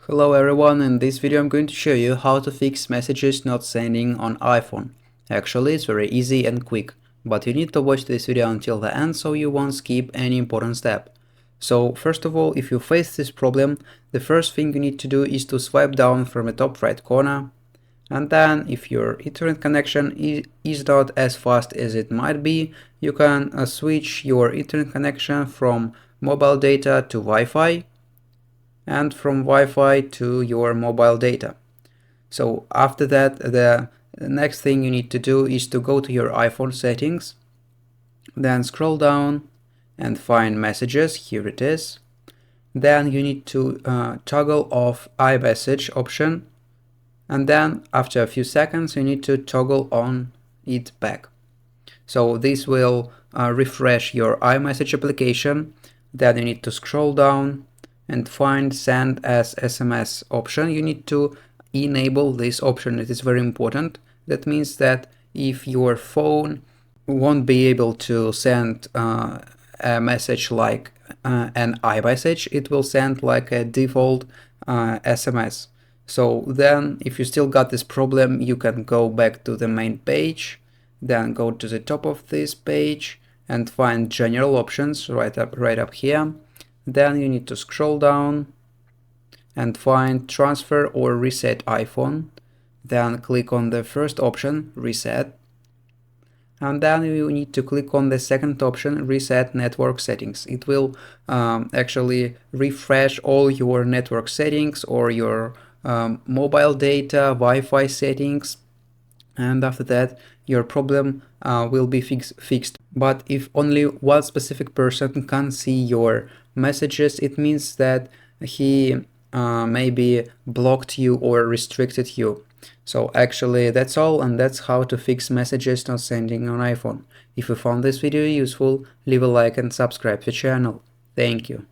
Hello everyone, in this video I'm going to show you how to fix messages not sending on iPhone. Actually, it's very easy and quick, but you need to watch this video until the end so you won't skip any important step. So first of all, if you face this problem, the first thing you need to do is to swipe down from the top right corner, and then if your internet connection is not as fast as it might be, you can switch your internet connection from mobile data to Wi-Fi, and from Wi-Fi to your mobile data. So after that, the next thing you need to do is to go to your iPhone settings, then scroll down and find messages. Here it is. Then you need to toggle off iMessage option, and then after a few seconds you need to toggle on it back. So this will refresh your iMessage application. Then you need to scroll down and find send as SMS option. You need to enable this option. It is very important. That means that if your phone won't be able to send a message like an iMessage, it will send like a default SMS. So then if you still got this problem, you can go back to the main page, then go to the top of this page and find general options right up here. Then you need to scroll down and find transfer or reset iPhone. Then click on the first option, reset. And then you need to click on the second option, reset network settings. It will actually refresh all your network settings or your mobile data, Wi-Fi settings. And after that, your problem will be fixed. But if only one specific person can see your messages, it means that he maybe blocked you or restricted you. So actually that's all, and that's how to fix messages not sending on iPhone. If you found this video useful, leave a like and subscribe to the channel. Thank you.